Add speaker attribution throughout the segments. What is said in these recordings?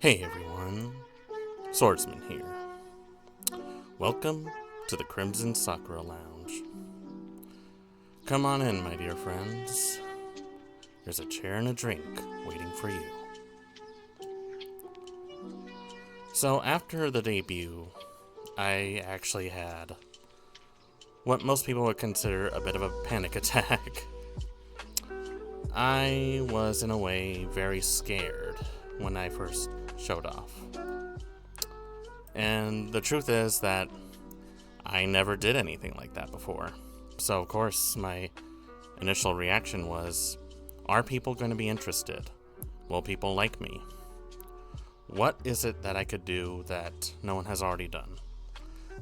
Speaker 1: Hey everyone, Swordsman here. Welcome to the Crimson Sakura Lounge. Come on in, my dear friends. There's a chair and a drink waiting for you. So after the debut, I actually had what most people would consider a bit of a panic attack. I was, in a way, very scared when I first showed off. And the truth is that I never did anything like that before. So, of course, my initial reaction was, are people going to be interested? Will people like me? What is it that I could do that no one has already done?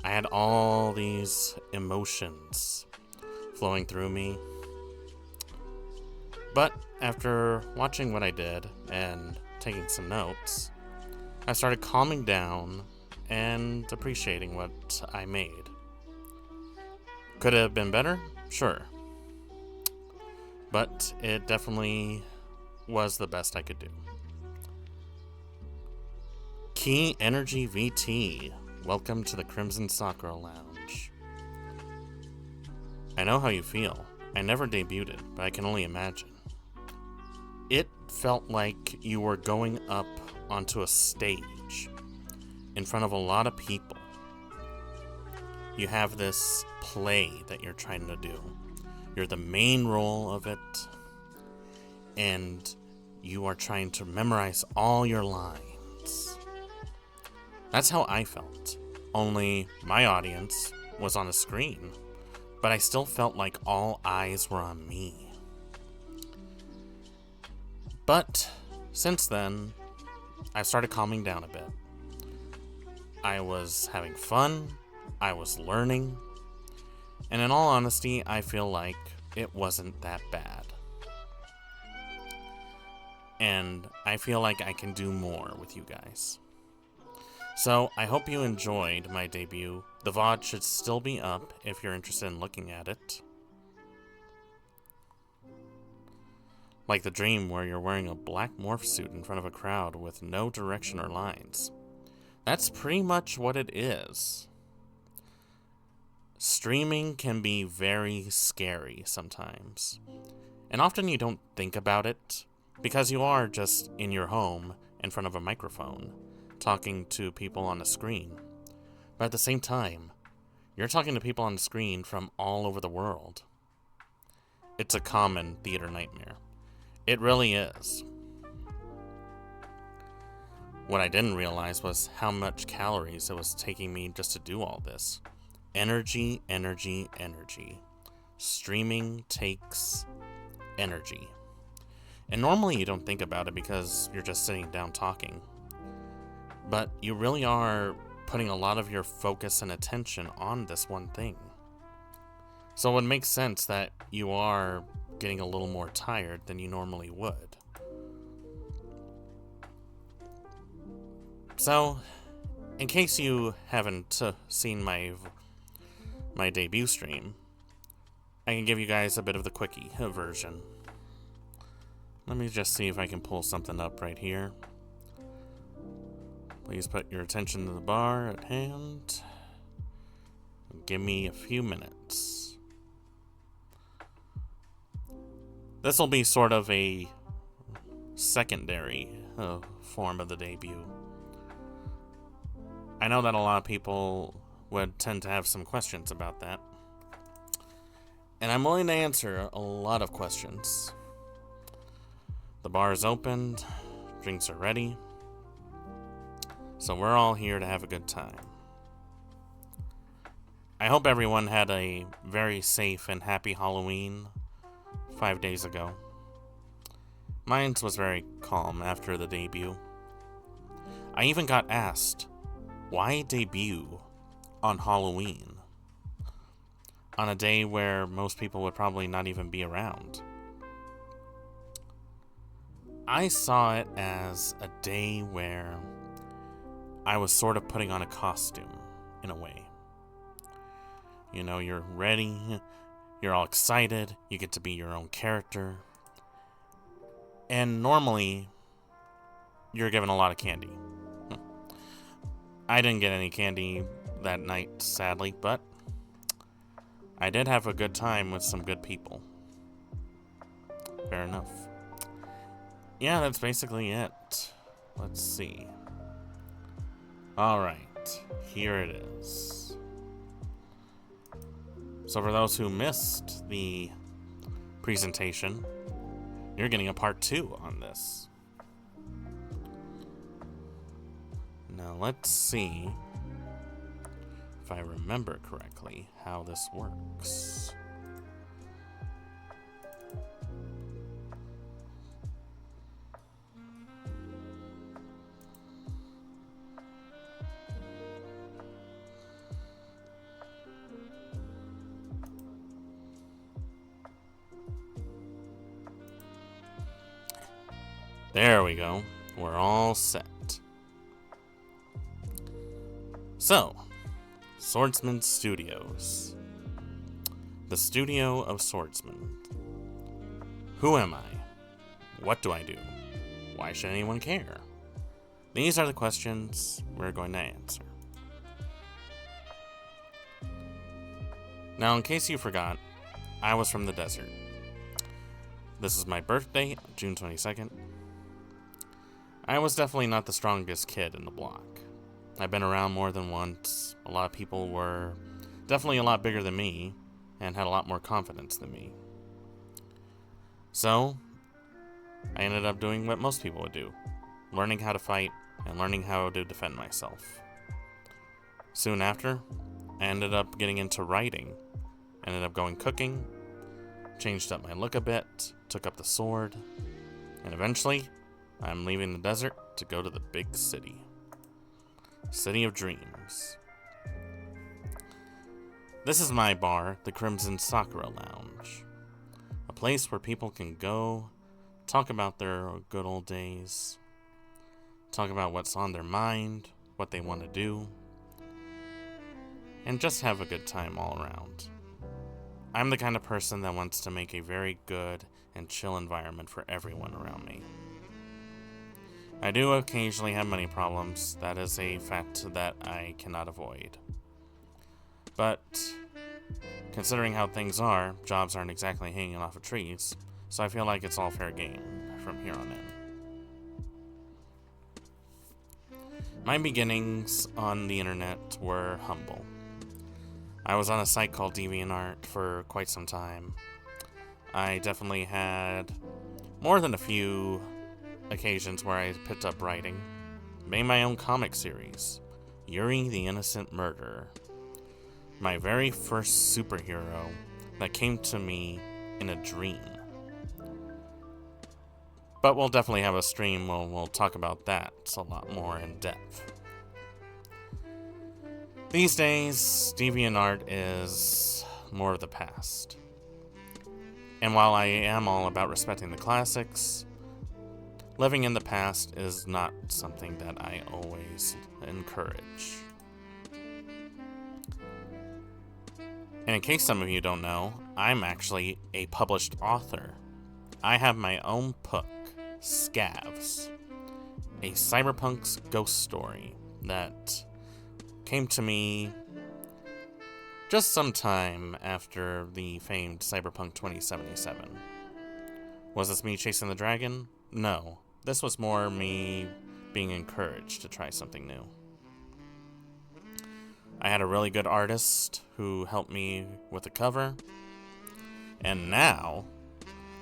Speaker 1: I had all these emotions flowing through me. But after watching what I did and taking some notes, I started calming down and appreciating what I made. Could it have been better? Sure. But it definitely was the best I could do. Key Energy VT, welcome to the Crimson Sakura Lounge. I know how you feel. I never debuted, but I can only imagine. It felt like you were going up onto a stage in front of a lot of people. You have this play that you're trying to do. You're the main role of it, and you are trying to memorize all your lines. That's how I felt. Only my audience was on a screen, but I still felt like all eyes were on me. But since then, I started calming down a bit. I was having fun, I was learning, and in all honesty, I feel like it wasn't that bad. And I feel like I can do more with you guys. So, I hope you enjoyed my debut. The VOD should still be up if you're interested in looking at it. Like the dream where you're wearing a black morph suit in front of a crowd with no direction or lines. That's pretty much what it is. Streaming can be very scary sometimes. And often you don't think about it because you are just in your home in front of a microphone, talking to people on a screen. But at the same time, you're talking to people on the screen from all over the world. It's a common theater nightmare. It really is. What I didn't realize was how much calories it was taking me just to do all this. Energy, energy, energy. Streaming takes energy. And normally you don't think about it because you're just sitting down talking. But you really are putting a lot of your focus and attention on this one thing. So it would make sense that you are getting a little more tired than you normally would. So, in case you haven't seen my debut stream, I can give you guys a bit of the quickie version. Let me just see if I can pull something up right here. Please put your attention to the bar at hand. Give me a few minutes. This will be sort of a secondary form of the debut. I know that a lot of people would tend to have some questions about that. And I'm willing to answer a lot of questions. The bar is opened, drinks are ready. So we're all here to have a good time. I hope everyone had a very safe and happy Halloween 5 days ago. Mine was very calm after the debut. I even got asked, why debut on Halloween? On a day where most people would probably not even be around. I saw it as a day where I was sort of putting on a costume, in a way. You know, you're ready, you're all excited, you get to be your own character. And normally, you're given a lot of candy. I didn't get any candy that night, sadly, but I did have a good time with some good people. Fair enough. Yeah, that's basically it. Let's see. Alright, here it is. So for those who missed the presentation, you're getting a part 2 on this. Now let's see if I remember correctly how this works. There we go. We're all set. So, Swordsman Studios. The studio of Swordsman. Who am I? What do I do? Why should anyone care? These are the questions we're going to answer. Now, in case you forgot, I was from the desert. This is my birthday, June 22nd. I was definitely not the strongest kid in the block. I've been around more than once. A lot of people were definitely a lot bigger than me and had a lot more confidence than me. So, I ended up doing what most people would do, learning how to fight and learning how to defend myself. Soon after, I ended up getting into writing, ended up going cooking, changed up my look a bit, took up the sword, and eventually, I'm leaving the desert to go to the big city. City of Dreams. This is my bar, the Crimson Sakura Lounge. A place where people can go, talk about their good old days, talk about what's on their mind, what they want to do, and just have a good time all around. I'm the kind of person that wants to make a very good and chill environment for everyone around me. I do occasionally have money problems. That is a fact that I cannot avoid. But considering how things are, jobs aren't exactly hanging off of trees, so I feel like it's all fair game from here on in. My beginnings on the internet were humble. I was on a site called DeviantArt for quite some time. I definitely had more than a few occasions where I picked up writing, made my own comic series, Yuri the Innocent Murderer. My very first superhero that came to me in a dream. But we'll definitely have a stream where we'll talk about that a lot more in depth. These days, DeviantArt is more of the past. And while I am all about respecting the classics, living in the past is not something that I always encourage. And in case some of you don't know, I'm actually a published author. I have my own book, Scavs, a cyberpunk's ghost story that came to me just some time after the famed Cyberpunk 2077. Was this me chasing the dragon? No. This was more me being encouraged to try something new. I had a really good artist who helped me with the cover. And now,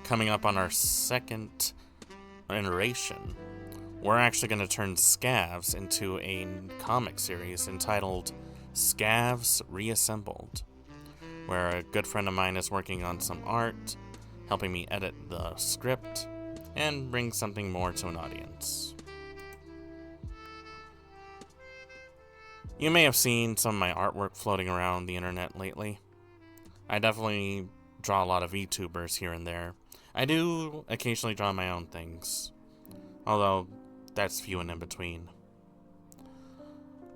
Speaker 1: coming up on our second iteration, we're actually going to turn Scavs into a comic series entitled Scavs Reassembled, where a good friend of mine is working on some art, helping me edit the script, and bring something more to an audience. You may have seen some of my artwork floating around the internet lately. I definitely draw a lot of VTubers here and there. I do occasionally draw my own things, although that's few and in between.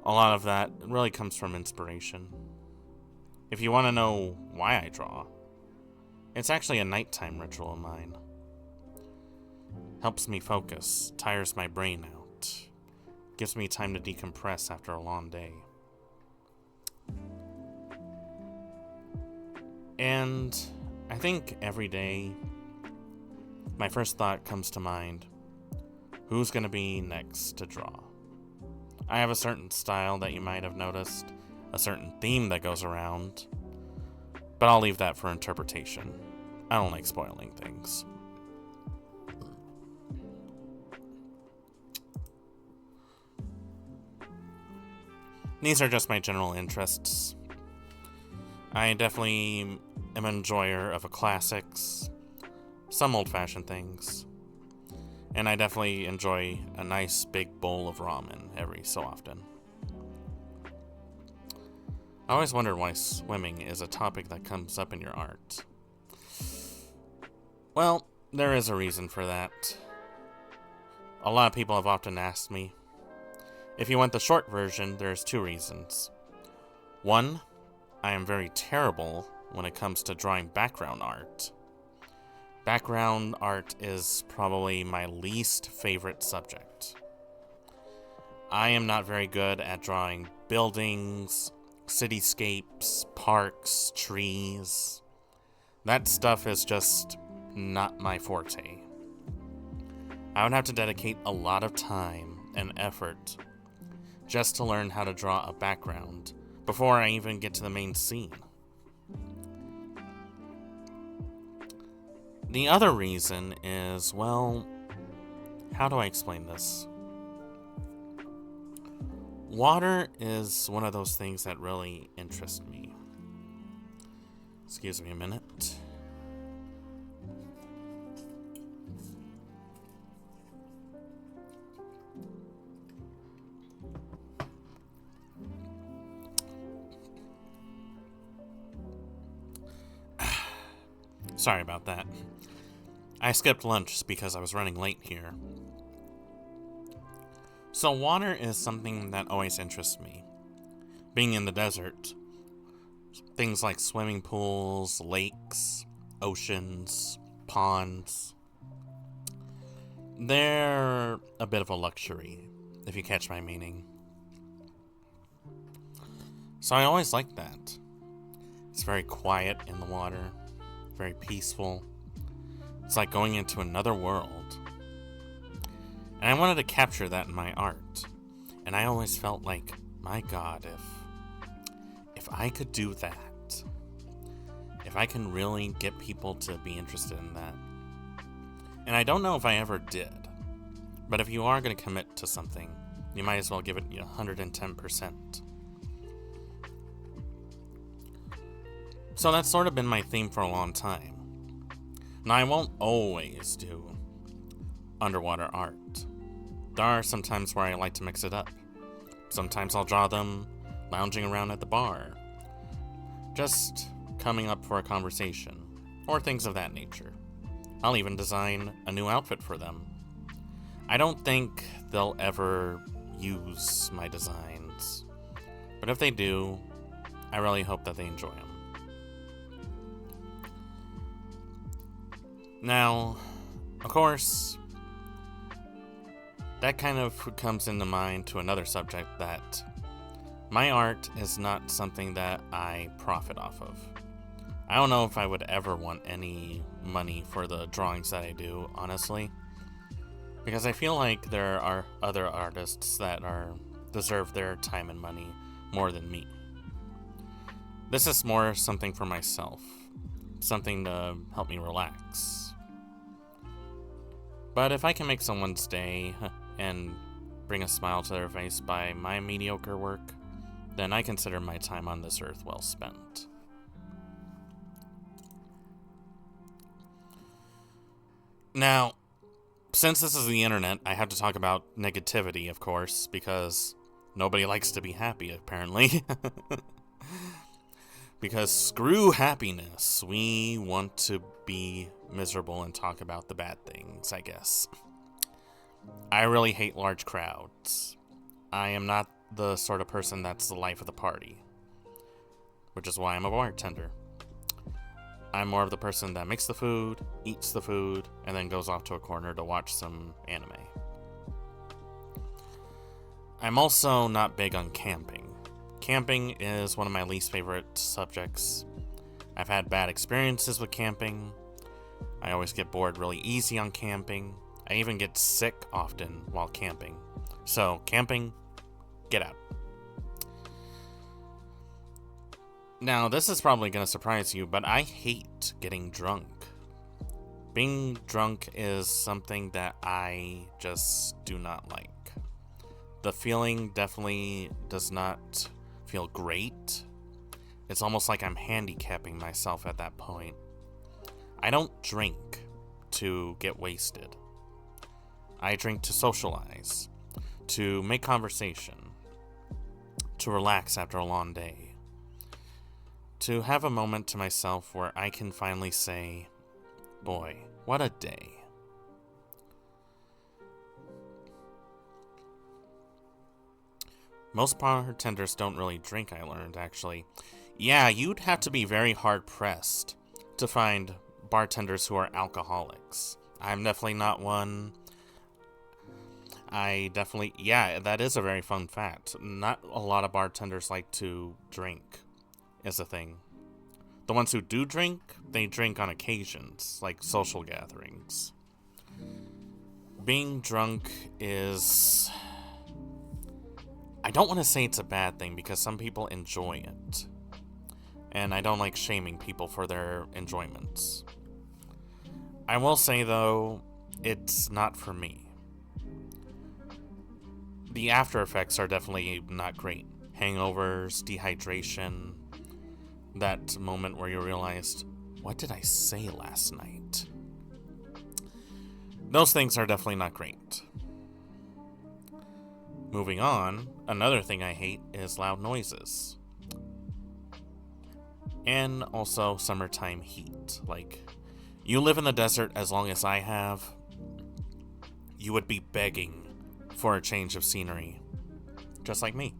Speaker 1: A lot of that really comes from inspiration. If you want to know why I draw, it's actually a nighttime ritual of mine. Helps me focus, tires my brain out, gives me time to decompress after a long day. And I think every day, my first thought comes to mind, who's going to be next to draw? I have a certain style that you might have noticed, a certain theme that goes around, but I'll leave that for interpretation. I don't like spoiling things. These are just my general interests. I definitely am an enjoyer of classics, some old-fashioned things, and I definitely enjoy a nice big bowl of ramen every so often. I always wondered why swimming is a topic that comes up in your art. Well, there is a reason for that. A lot of people have often asked me. If you want the short version, there's 2 reasons. 1, I am very terrible when it comes to drawing background art. Background art is probably my least favorite subject. I am not very good at drawing buildings, cityscapes, parks, trees. That stuff is just not my forte. I would have to dedicate a lot of time and effort just to learn how to draw a background before I even get to the main scene. The other reason is, well, how do I explain this? Water is one of those things that really interest me. Excuse me a minute. Sorry about that. I skipped lunch because I was running late here. So water is something that always interests me. Being in the desert, things like swimming pools, lakes, oceans, ponds, they're a bit of a luxury, if you catch my meaning. So I always like that. It's very quiet in the water, very peaceful. It's like going into another world. And I wanted to capture that in my art. And I always felt like, my God, if I could do that, if I can really get people to be interested in that. And I don't know if I ever did, but if you are going to commit to something, you might as well give it 110%. So that's sort of been my theme for a long time. Now, I won't always do underwater art. There are some times where I like to mix it up. Sometimes I'll draw them lounging around at the bar, just coming up for a conversation, or things of that nature. I'll even design a new outfit for them. I don't think they'll ever use my designs, but if they do, I really hope that they enjoy them. Now, of course, that kind of comes into mind to another subject, that my art is not something that I profit off of. I don't know if I would ever want any money for the drawings that I do, honestly, because I feel like there are other artists that deserve their time and money more than me. This is more something for myself, something to help me relax. But if I can make someone's day and bring a smile to their face by my mediocre work, then I consider my time on this earth well spent. Now, since this is the internet, I have to talk about negativity, of course, because nobody likes to be happy, apparently. Because screw happiness, we want to be miserable and talk about the bad things, I guess. I really hate large crowds. I am not the sort of person that's the life of the party, which is why I'm a bartender. I'm more of the person that makes the food, eats the food, and then goes off to a corner to watch some anime. I'm also not big on camping. Camping is one of my least favorite subjects. I've had bad experiences with camping. I always get bored really easy on camping. I even get sick often while camping. So, camping, get out. Now, this is probably going to surprise you, but I hate getting drunk. Being drunk is something that I just do not like. The feeling definitely does not feel great. It's almost like I'm handicapping myself at that point. I don't drink to get wasted. I drink to socialize, to make conversation, to relax after a long day, to have a moment to myself where I can finally say, boy, what a day. Most bartenders don't really drink, I learned, actually. Yeah, you'd have to be very hard-pressed to find bartenders who are alcoholics. I'm definitely not one. Yeah, that is a very fun fact. Not a lot of bartenders like to drink, is a thing. The ones who do drink, they drink on occasions, like social gatherings. Being drunk is... I don't want to say it's a bad thing because some people enjoy it. And I don't like shaming people for their enjoyments. I will say, though, it's not for me. The after effects are definitely not great. Hangovers, dehydration, that moment where you realized, what did I say last night? Those things are definitely not great. Moving on, another thing I hate is loud noises. And also summertime heat. Like, you live in the desert as long as I have, you would be begging for a change of scenery. Just like me.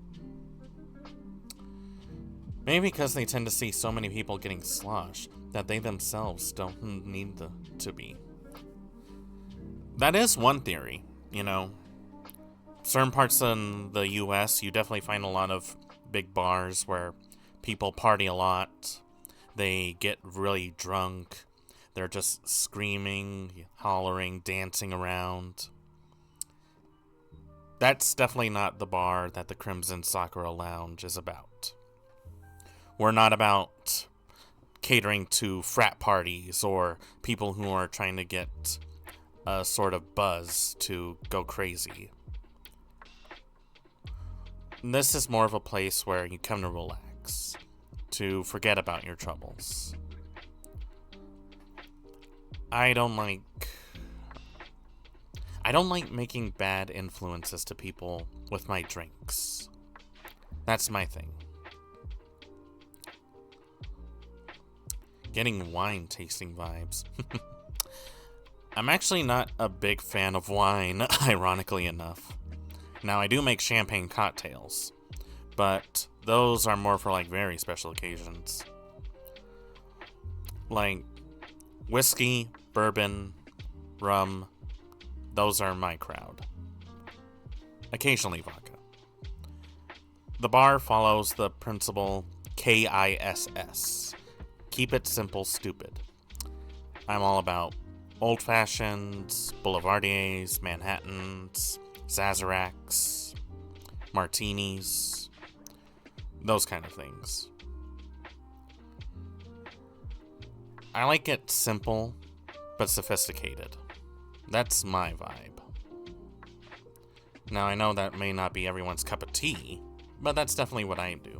Speaker 1: Maybe because they tend to see so many people getting sloshed that they themselves don't need to be. That is one theory, you know. Certain parts in the US, you definitely find a lot of big bars where people party a lot. They get really drunk. They're just screaming, hollering, dancing around. That's definitely not the bar that the Crimson Sakura Lounge is about. We're not about catering to frat parties or people who are trying to get a sort of buzz to go crazy. This is more of a place where you come to relax, to forget about your troubles. I don't like making bad influences to people with my drinks. That's my thing. Getting wine tasting vibes. I'm actually not a big fan of wine, ironically enough. Now, I do make champagne cocktails, but those are more for, like, very special occasions. Like, whiskey, bourbon, rum, those are my crowd. Occasionally vodka. The bar follows the principle KISS. Keep it simple, stupid. I'm all about old-fashions, boulevardiers, Manhattans, Sazeracs, martinis, those kind of things. I like it simple, but sophisticated. That's my vibe. Now, I know that may not be everyone's cup of tea, but that's definitely what I do.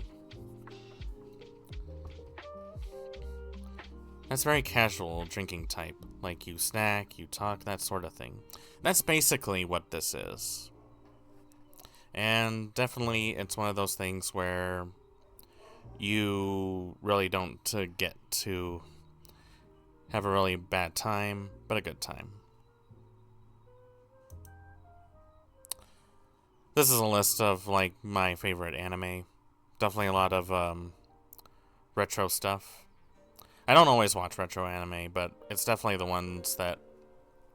Speaker 1: That's very casual drinking type, like you snack, you talk, that sort of thing. That's basically what this is. And definitely it's one of those things where you really don't get to have a really bad time, but a good time. This is a list of, like, my favorite anime. Definitely a lot of retro stuff. I don't always watch retro anime, but it's definitely the ones that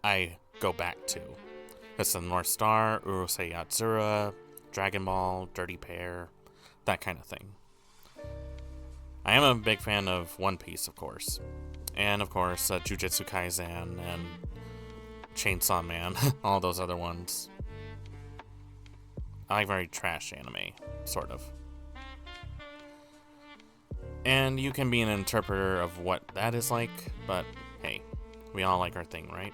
Speaker 1: I go back to. It's the North Star, Urusei Yatsura, Dragon Ball, Dirty Pair, that kind of thing. I am a big fan of One Piece, of course. And, of course, Jujutsu Kaisen and Chainsaw Man, all those other ones. I like very trash anime, sort of. And you can be an interpreter of what that is like, but hey, we all like our thing, right?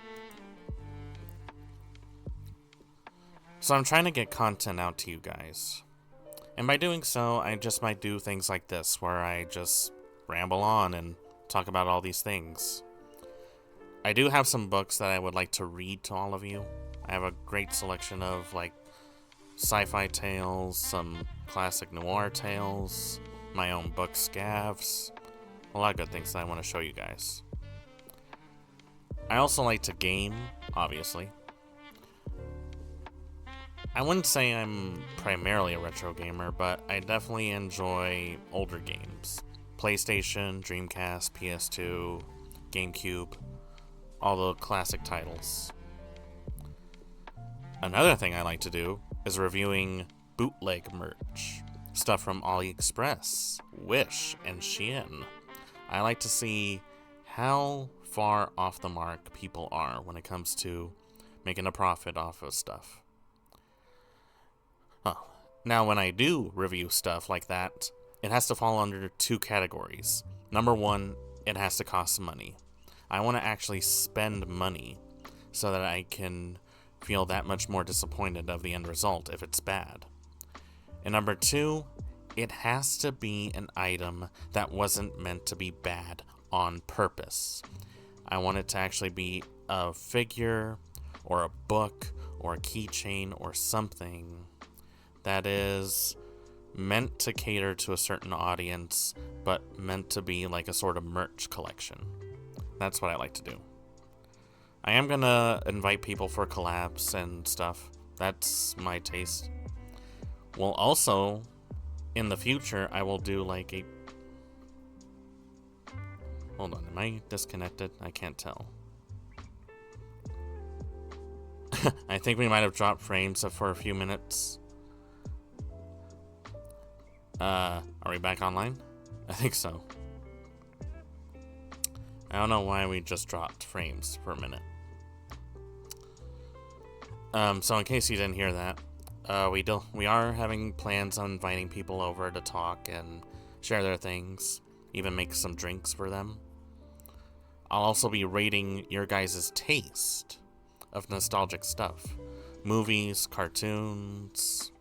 Speaker 1: So I'm trying to get content out to you guys. And by doing so, I just might do things like this, where I just ramble on and talk about all these things. I do have some books that I would like to read to all of you. I have a great selection of, like, sci-fi tales, some classic noir tales, my own book scavs, a lot of good things that I want to show you guys. I also like to game, obviously. I wouldn't say I'm primarily a retro gamer, but I definitely enjoy older games. PlayStation, Dreamcast, PS2, GameCube, all the classic titles. Another thing I like to do is reviewing bootleg merch. Stuff from AliExpress, Wish, and Shein. I like to see how far off the mark people are when it comes to making a profit off of stuff. Now, when I do review stuff like that, it has to fall under two categories. Number one, it has to cost money. I want to actually spend money so that I can feel that much more disappointed of the end result if it's bad. And number two, it has to be an item that wasn't meant to be bad on purpose. I want it to actually be a figure or a book or a keychain or something that is meant to cater to a certain audience, but meant to be like a sort of merch collection. That's what I like to do. I am gonna invite people for collabs and stuff. That's my taste. Well, also, in the future, I will do like a... Hold on, am I disconnected? I can't tell. I think we might have dropped frames for a few minutes. Are we back online? I think so. I don't know why we just dropped frames for a minute. So in case you didn't hear that, we are having plans on inviting people over to talk and share their things, even make some drinks for them. I'll also be rating your guys' taste of nostalgic stuff. Movies, cartoons,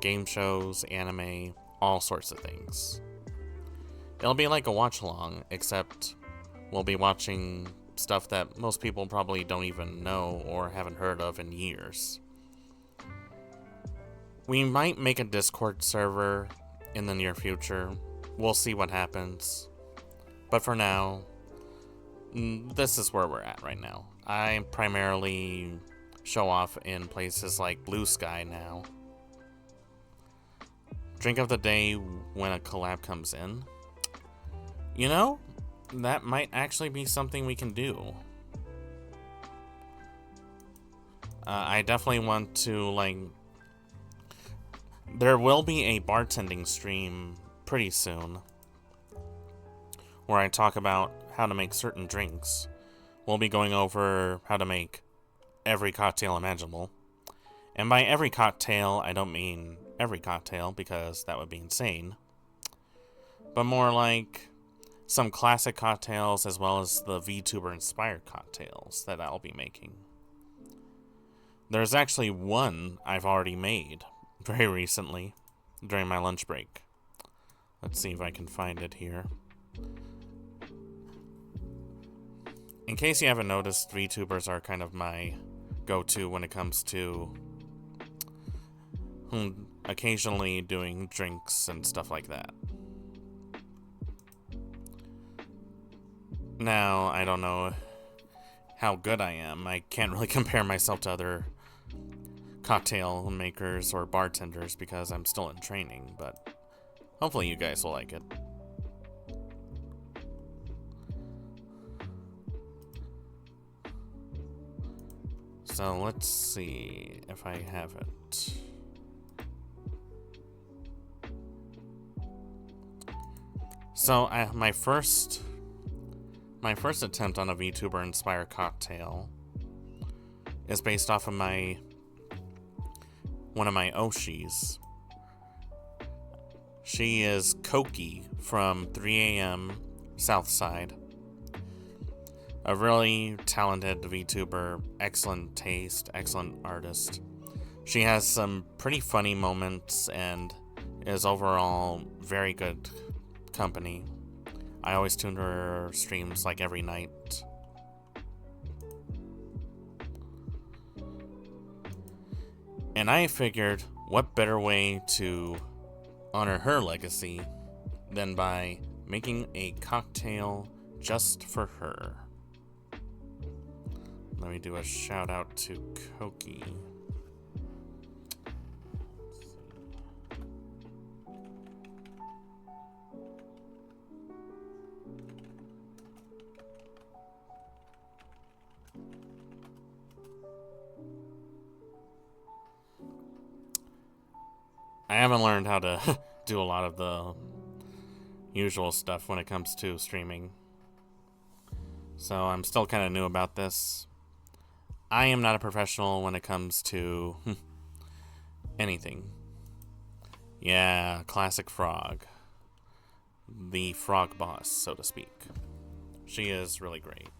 Speaker 1: game shows, anime, all sorts of things. It'll be like a watch-along, except we'll be watching stuff that most people probably don't even know or haven't heard of in years. We might make a Discord server in the near future. We'll see what happens. But for now, this is where we're at right now. I primarily show off in places like Blue Sky now. Drink of the day when a collab comes in. You know, that might actually be something we can do. I definitely want to, like... There will be a bartending stream pretty soon, where I talk about how to make certain drinks. We'll be going over how to make every cocktail imaginable. And by every cocktail, I don't mean every cocktail, because that would be insane. But more like some classic cocktails, as well as the VTuber-inspired cocktails that I'll be making. There's actually one I've already made very recently, during my lunch break. Let's see if I can find it here. In case you haven't noticed, VTubers are kind of my go-to when it comes to occasionally doing drinks and stuff like that. Now, I don't know how good I am. I can't really compare myself to other cocktail makers or bartenders because I'm still in training, but hopefully you guys will like it. So let's see if I have it. So my first attempt on a VTuber inspired cocktail is based off of one of my Oshis. She is Koki from 3am Southside. A really talented VTuber, excellent taste, excellent artist. She has some pretty funny moments and is overall very good company. I always tune to her streams like every night. And I figured, what better way to honor her legacy than by making a cocktail just for her. Let me do a shout out to Koki. I haven't learned how to do a lot of the usual stuff when it comes to streaming. So I'm still kind of new about this. I am not a professional when it comes to anything. Yeah, classic frog. The frog boss, so to speak. She is really great.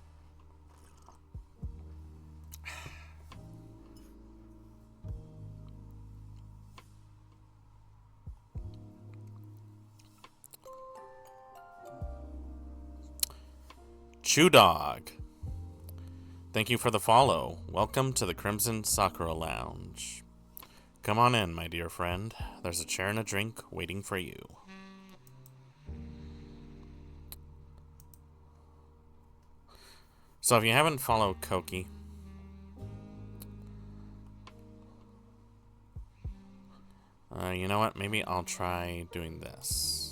Speaker 1: Chew Dog. Thank you for the follow. Welcome to the Crimson Sakura Lounge. Come on in, my dear friend. There's a chair and a drink waiting for you. So if you haven't followed Koki, you know what? Maybe I'll try doing this.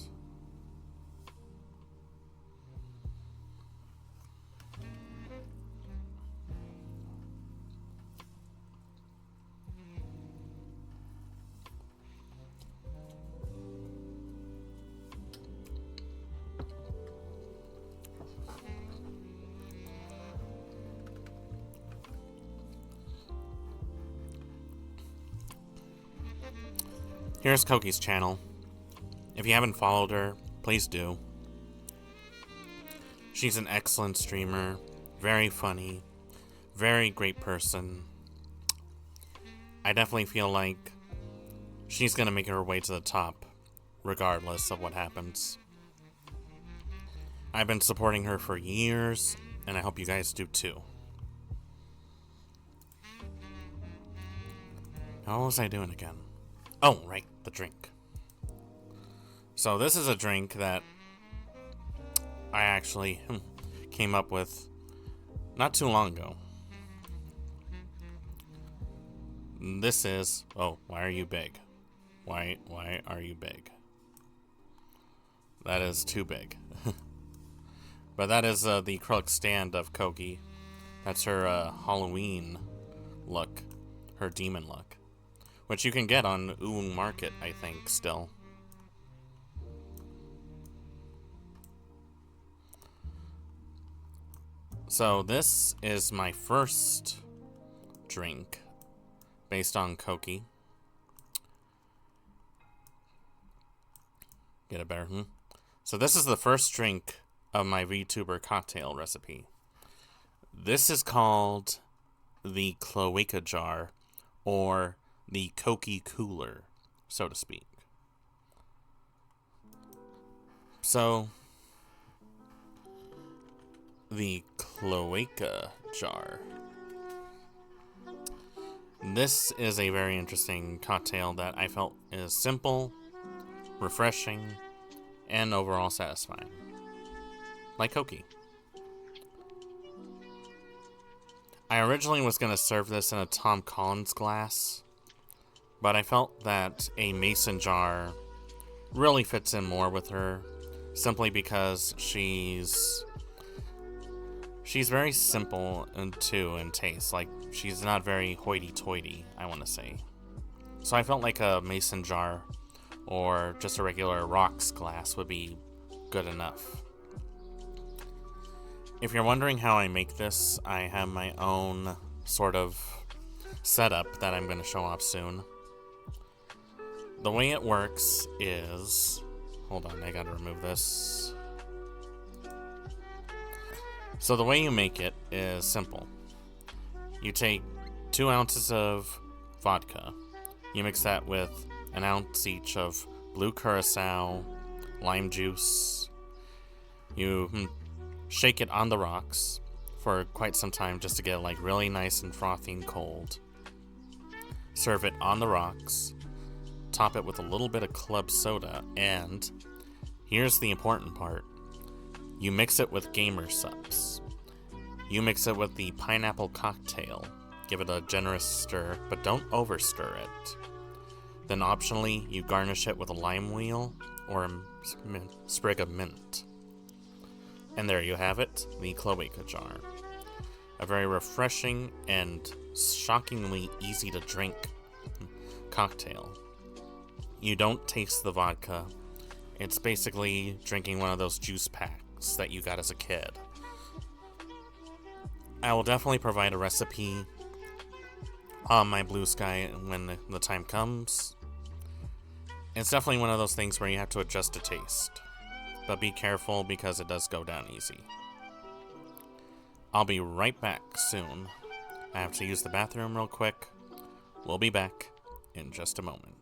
Speaker 1: Here's Koki's channel. If you haven't followed her, please do. She's an excellent streamer, very funny, very great person. I definitely feel like she's gonna make her way to the top, regardless of what happens. I've been supporting her for years, and I hope you guys do too. How was I doing again? Oh, right, the drink. So this is a drink that I actually came up with not too long ago. This is... Oh, why are you big? Why are you big? That is too big. But that is the acrylic stand of Koki. That's her Halloween look. Her demon look. Which you can get on Oon Market, I think, still. So this is my first drink based on Koki. Get it better, So this is the first drink of my VTuber cocktail recipe. This is called the Cloaca Jar, or the Koki Cooler, so to speak. So, the Cloaca Jar. This is a very interesting cocktail that I felt is simple, refreshing, and overall satisfying. Like Koki. I originally was going to serve this in a Tom Collins glass, but I felt that a mason jar really fits in more with her, simply because she's very simple in taste. Like, she's not very hoity-toity, I want to say. So I felt like a mason jar or just a regular rocks glass would be good enough. If you're wondering how I make this, I have my own sort of setup that I'm going to show off soon. The way it works is... Hold on, I gotta remove this. So the way you make it is simple. You take 2 ounces of vodka. You mix that with 1 ounce each of blue curacao, lime juice. You shake it on the rocks for quite some time just to get it like really nice and frothy and cold. Serve it on the rocks. Top it with a little bit of club soda, and here's the important part. You mix it with gamer subs. You mix it with the pineapple cocktail. Give it a generous stir, but don't over stir it. Then optionally, you garnish it with a lime wheel or a sprig of mint. And there you have it, the cloaca jar. A very refreshing and shockingly easy to drink cocktail. You don't taste the vodka. It's basically drinking one of those juice packs that you got as a kid. I will definitely provide a recipe on my Blue Sky when the time comes. It's definitely one of those things where you have to adjust to taste. But be careful because it does go down easy. I'll be right back soon. I have to use the bathroom real quick. We'll be back in just a moment.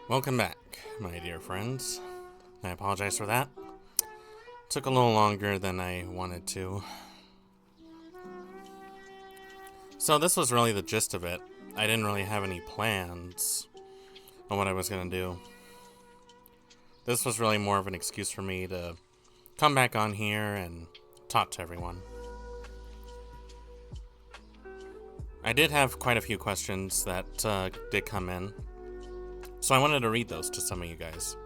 Speaker 1: Welcome back, my dear friends. I apologize for that. Took a little longer than I wanted to. So this was really the gist of it. I didn't really have any plans on what I was going to do. This was really more of an excuse for me to come back on here and talk to everyone. I did have quite a few questions that did come in, so I wanted to read those to some of you guys.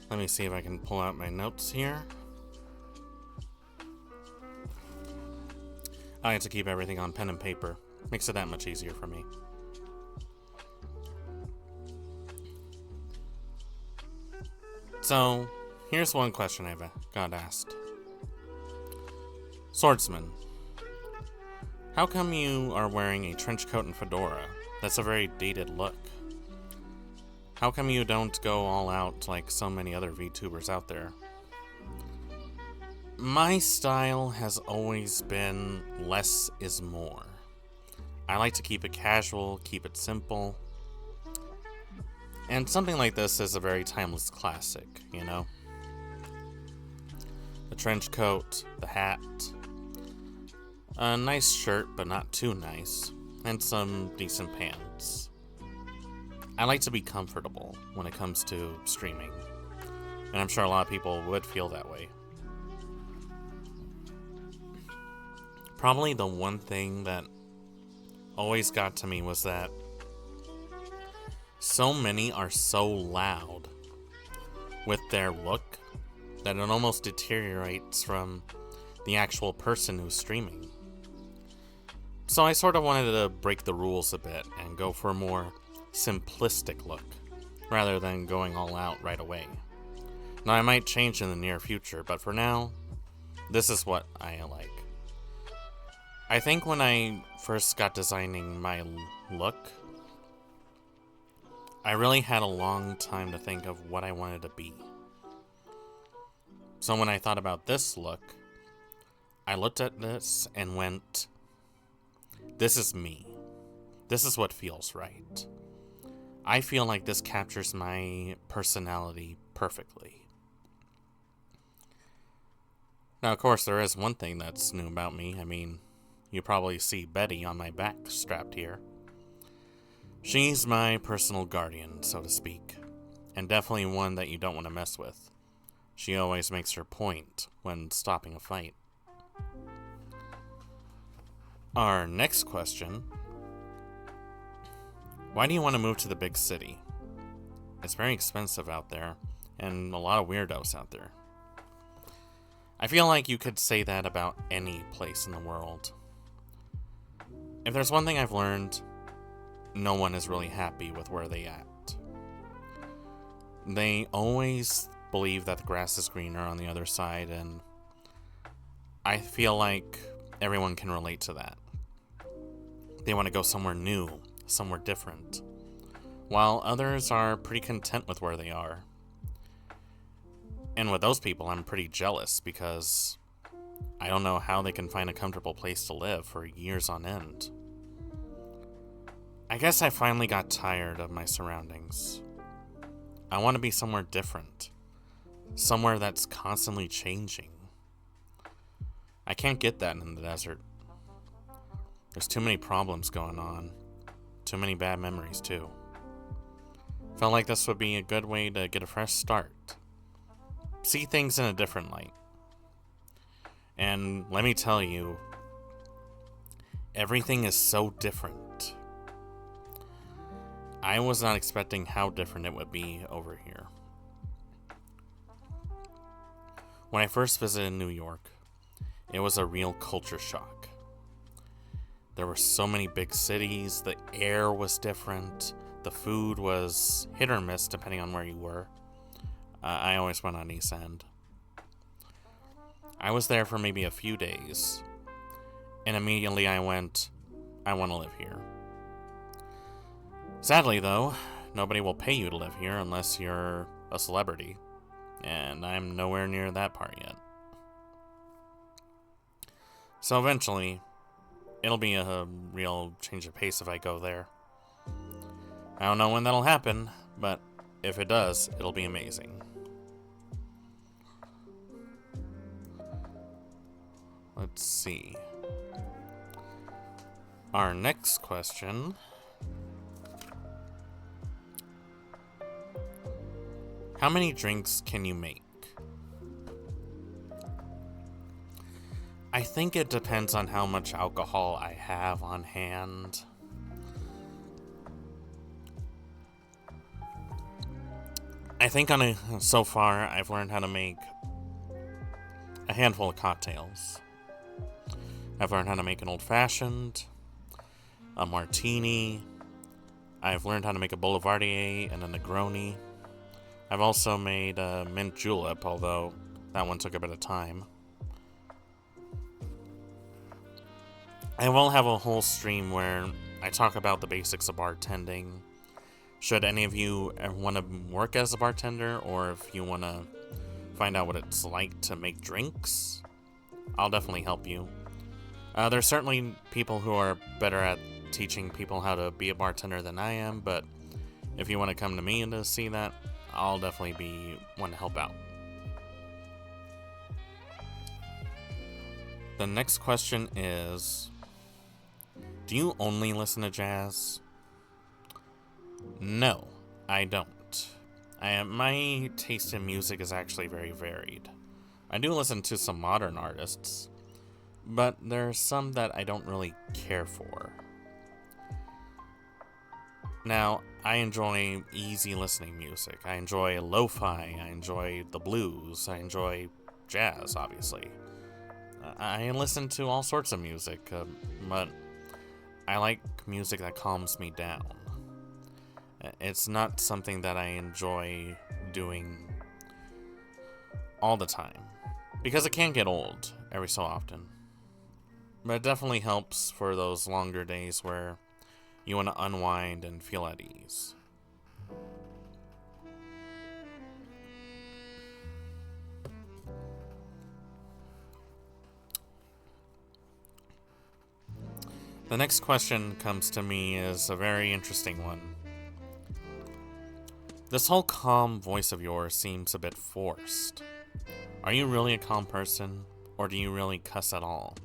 Speaker 1: Let me see if I can pull out my notes here. I had to keep everything on pen and paper. Makes it that much easier for me. So, here's one question I got asked. Swordsman, how come you are wearing a trench coat and fedora? That's a very dated look. How come you don't go all out like so many other VTubers out there? My style has always been less is more. I like to keep it casual, keep it simple. And something like this is a very timeless classic, you know? The trench coat, the hat, a nice shirt but not too nice, and some decent pants. I like to be comfortable when it comes to streaming, and I'm sure a lot of people would feel that way. Probably the one thing that always got to me was that so many are so loud with their look that it almost deteriorates from the actual person who's streaming. So I sort of wanted to break the rules a bit and go for a more simplistic look, rather than going all out right away. Now I might change in the near future, but for now, this is what I like. I think when I first got designing my look, I really had a long time to think of what I wanted to be. So when I thought about this look, I looked at this and went, this is me. This is what feels right. I feel like this captures my personality perfectly. Now, of course, there is one thing that's new about me. I mean, you probably see Betty on my back strapped here. She's my personal guardian, so to speak, and definitely one that you don't want to mess with. She always makes her point when stopping a fight. Our next question: why do you want to move to the big city? It's very expensive out there, and a lot of weirdos out there. I feel like you could say that about any place in the world. If there's one thing I've learned, no one is really happy with where they at. They always believe that the grass is greener on the other side, and I feel like everyone can relate to that. They want to go somewhere new, somewhere different, while others are pretty content with where they are. And with those people, I'm pretty jealous because I don't know how they can find a comfortable place to live for years on end. I guess I finally got tired of my surroundings. I want to be somewhere different, somewhere that's constantly changing. I can't get that in the desert. There's too many problems going on. Too many bad memories, too. Felt like this would be a good way to get a fresh start. See things in a different light. And let me tell you, everything is so different. I was not expecting how different it would be over here. When I first visited New York, it was a real culture shock. There were so many big cities, the air was different, the food was hit or miss depending on where you were. I always went on East End. I was there for maybe a few days, and immediately I went, I want to live here. Sadly though, nobody will pay you to live here unless you're a celebrity, and I'm nowhere near that part yet. So eventually, it'll be a real change of pace if I go there. I don't know when that'll happen, but if it does, it'll be amazing. Let's see. Our next question. How many drinks can you make? I think it depends on how much alcohol I have on hand. I think so far I've learned how to make a handful of cocktails. I've learned how to make an old-fashioned, a martini. I've learned how to make a boulevardier and a Negroni. I've also made a mint julep, although that one took a bit of time. I will have a whole stream where I talk about the basics of bartending. Should any of you want to work as a bartender, or if you want to find out what it's like to make drinks, I'll definitely help you. There's certainly people who are better at teaching people how to be a bartender than I am, but if you want to come to me and to see that, I'll definitely be one to help out. The next question is, do you only listen to jazz? No, I don't. My taste in music is actually very varied. I do listen to some modern artists, but there's some that I don't really care for. Now, I enjoy easy listening music. I enjoy lo-fi, I enjoy the blues, I enjoy jazz, obviously. I listen to all sorts of music, but I like music that calms me down. It's not something that I enjoy doing all the time, because it can get old every so often. But it definitely helps for those longer days where you want to unwind and feel at ease. The next question comes to me is a very interesting one. This whole calm voice of yours seems a bit forced. Are you really a calm person, or do you really cuss at all?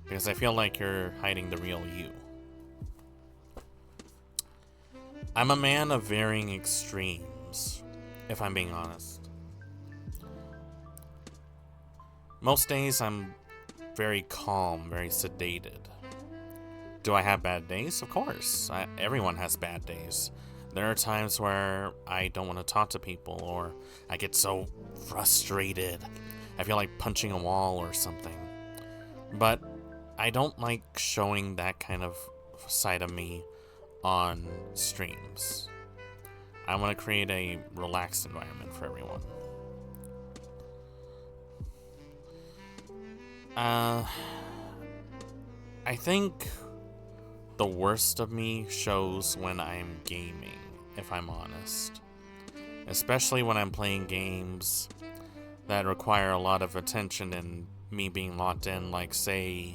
Speaker 1: Because I feel like you're hiding the real you. I'm a man of varying extremes, if I'm being honest. Most days I'm very calm, very sedated. Do I have bad days? Of course. Everyone has bad days. There are times where I don't want to talk to people, or I get so frustrated. I feel like punching a wall or something. But I don't like showing that kind of side of me on streams. I want to create a relaxed environment for everyone. I think the worst of me shows when I'm gaming, if I'm honest. Especially when I'm playing games that require a lot of attention and me being locked in, like, say,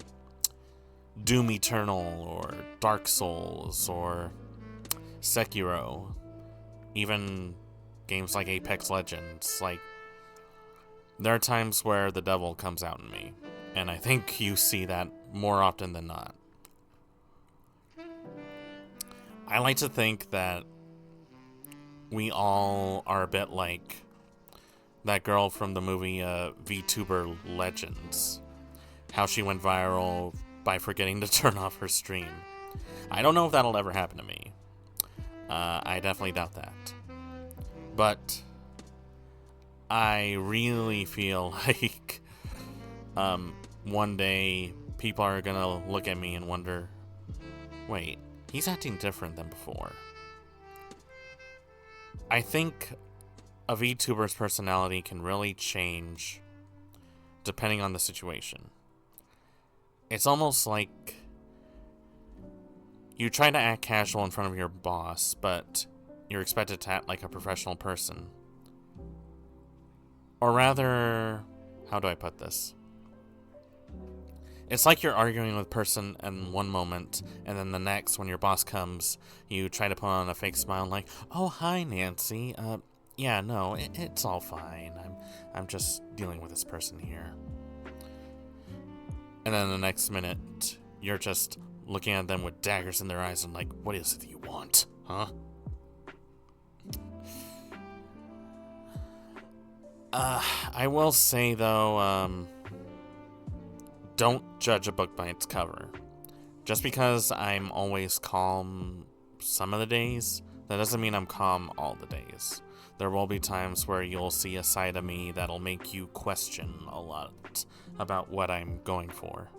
Speaker 1: Doom Eternal, or Dark Souls, or Sekiro. Even games like Apex Legends. Like, there are times where the devil comes out in me, and I think you see that more often than not. I like to think that we all are a bit like that girl from the movie VTuber Legends. How she went viral by forgetting to turn off her stream. I don't know if that'll ever happen to me. I definitely doubt that. But I really feel like one day people are gonna look at me and wonder, wait, he's acting different than before. I think a VTuber's personality can really change depending on the situation. It's almost like you try to act casual in front of your boss, but you're expected to act like a professional person. Or rather, how do I put this? It's like you're arguing with a person in one moment, and then the next, when your boss comes, you try to put on a fake smile like, "Oh, hi, Nancy. Yeah, no, it's all fine. I'm just dealing with this person here." And then the next minute, you're just looking at them with daggers in their eyes and like, "What is it that you want, huh?" I will say, though, don't judge a book by its cover. Just because I'm always calm some of the days, that doesn't mean I'm calm all the days. There will be times where you'll see a side of me that'll make you question a lot about what I'm going for.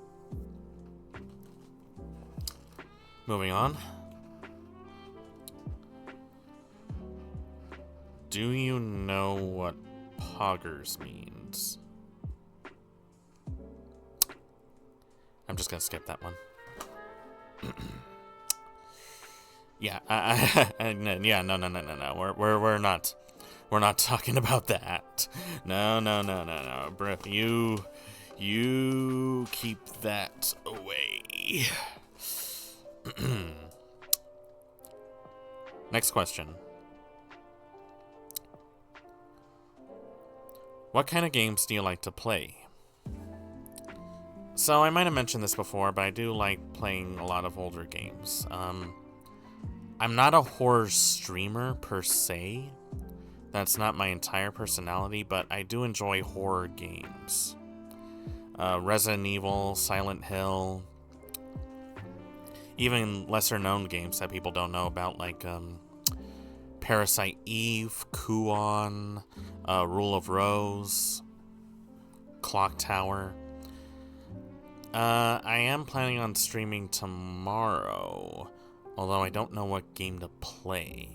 Speaker 1: Moving on. Do you know what poggers means? I'm just gonna skip that one. Yeah, no. We're not talking about that. No. Brett, you keep that away. Next question. What kind of games do you like to play? So I might have mentioned this before, but I do like playing a lot of older games. I'm not a horror streamer per se. That's not my entire personality, but I do enjoy horror games. Resident Evil, Silent Hill, even lesser known games that people don't know about, like Parasite Eve, Kuon, Rule of Rose, Clock Tower. I am planning on streaming tomorrow, although I don't know what game to play.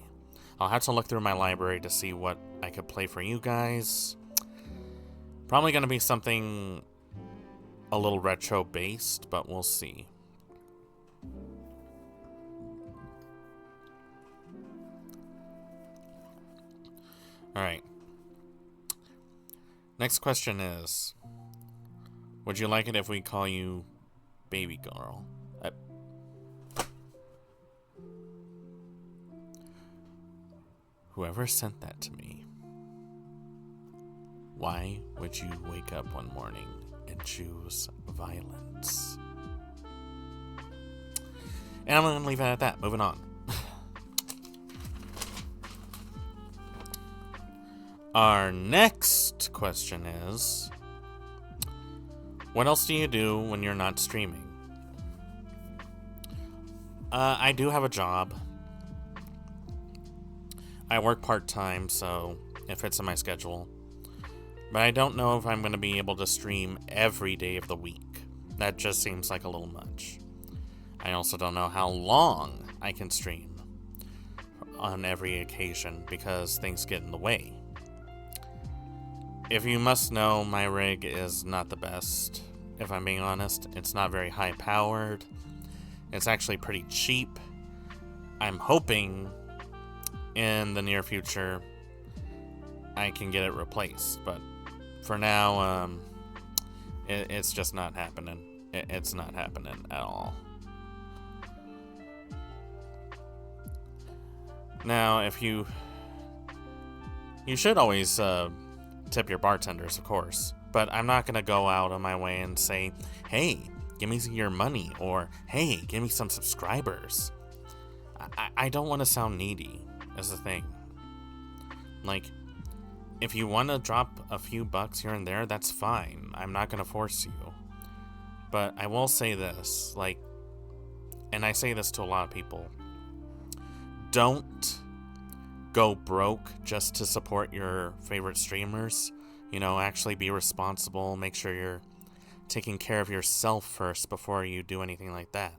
Speaker 1: I'll have to look through my library to see what I could play for you guys. Probably going to be something a little retro-based, but we'll see. Alright. Next question is, would you like it if we call you Baby Girl? Whoever sent that to me, why would you wake up one morning and choose violence? And I'm going to leave it at that. Moving on. Our next question is, what else do you do when you're not streaming? I do have a job. I work part-time, so it fits in my schedule. But I don't know if I'm going to be able to stream every day of the week. That just seems like a little much. I also don't know how long I can stream on every occasion because things get in the way. If you must know, my rig is not the best, if I'm being honest. It's not very high-powered. It's actually pretty cheap. I'm hoping in the near future I can get it replaced, but for now, it's just not happening. It's not happening at all. Now, if you should always tip your bartenders, of course, but I'm not going to go out of my way and say, "Hey, give me your money," or "Hey, give me some subscribers." I don't want to sound needy, is the thing. Like, if you want to drop a few bucks here and there, that's fine. I'm not going to force you. But I will say this, like, and I say this to a lot of people, don't go broke just to support your favorite streamers. You know, actually be responsible. Make sure you're taking care of yourself first before you do anything like that.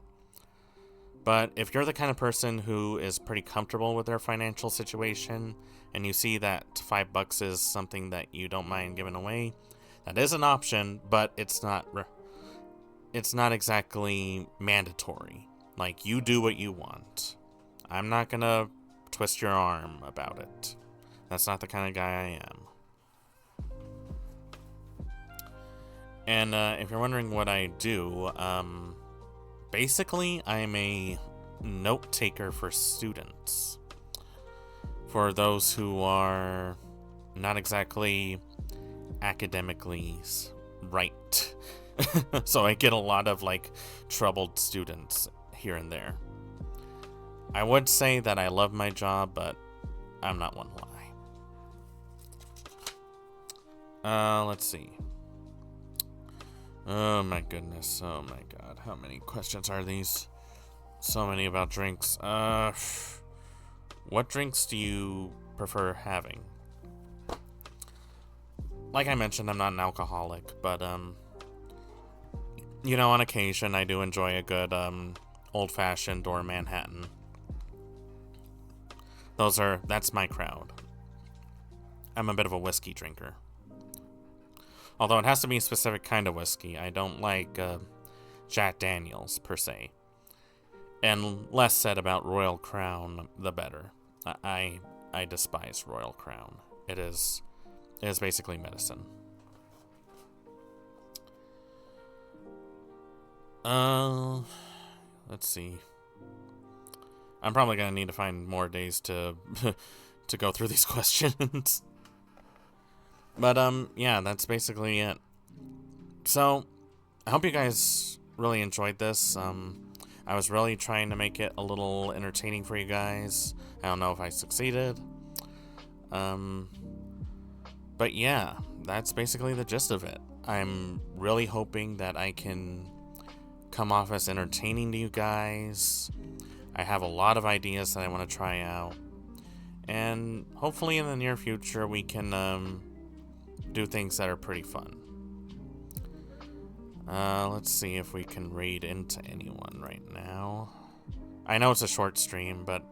Speaker 1: But if you're the kind of person who is pretty comfortable with their financial situation and you see that $5 is something that you don't mind giving away, that is an option, but it's not exactly mandatory. Like, you do what you want. I'm not gonna twist your arm about it. That's not the kind of guy I am. And if you're wondering what I do, basically I'm a note taker for students. For those who are not exactly academically right. So I get a lot of like troubled students here and there. I would say that I love my job, but I'm not one to lie. Let's see. Oh my goodness. Oh my god. How many questions are these? So many about drinks. What drinks do you prefer having? Like I mentioned, I'm not an alcoholic, but, you know, on occasion I do enjoy a good, old-fashioned or Manhattan. That's my crowd. I'm a bit of a whiskey drinker. Although it has to be a specific kind of whiskey. I don't like, Jack Daniels, per se. And less said about Royal Crown, the better. I despise Royal Crown. It is basically medicine. Let's see. I'm probably gonna need to find more days to to go through these questions. But yeah, that's basically it. So I hope you guys really enjoyed this. I was really trying to make it a little entertaining for you guys. I don't know if I succeeded. But yeah, that's basically the gist of it. I'm really hoping that I can come off as entertaining to you guys. I have a lot of ideas that I want to try out. And hopefully in the near future we can do things that are pretty fun. Let's see if we can raid into anyone right now. I know it's a short stream, but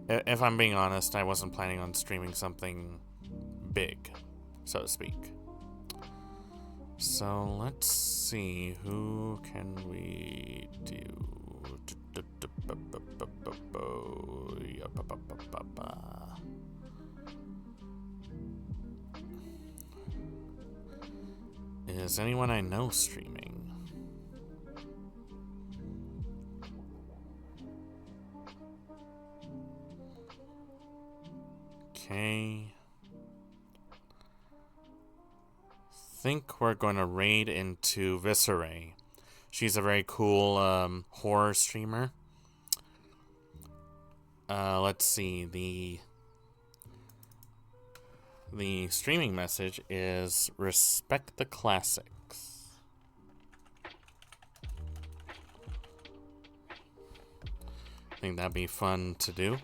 Speaker 1: if I'm being honest, I wasn't planning on streaming something big, so to speak. So let's see, who can we do? Is anyone I know streaming? Okay. Think we're going to raid into Viscerae. She's a very cool horror streamer. Let's see, the streaming message is respect the classics. I think that'd be fun to do.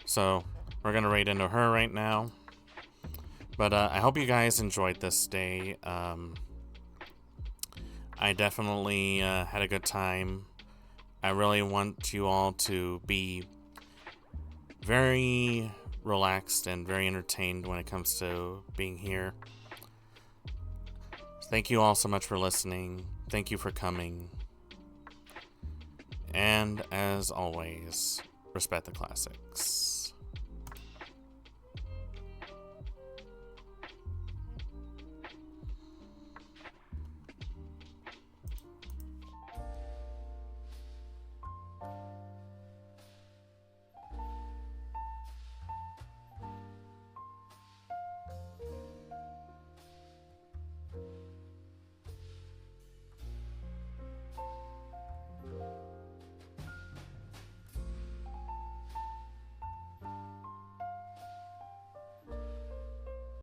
Speaker 1: So we're gonna raid into her right now. But I hope you guys enjoyed this day. I definitely had a good time. I really want you all to be very relaxed and very entertained when it comes to being here. Thank you all so much for listening. Thank you for coming. And as always, respect the classics.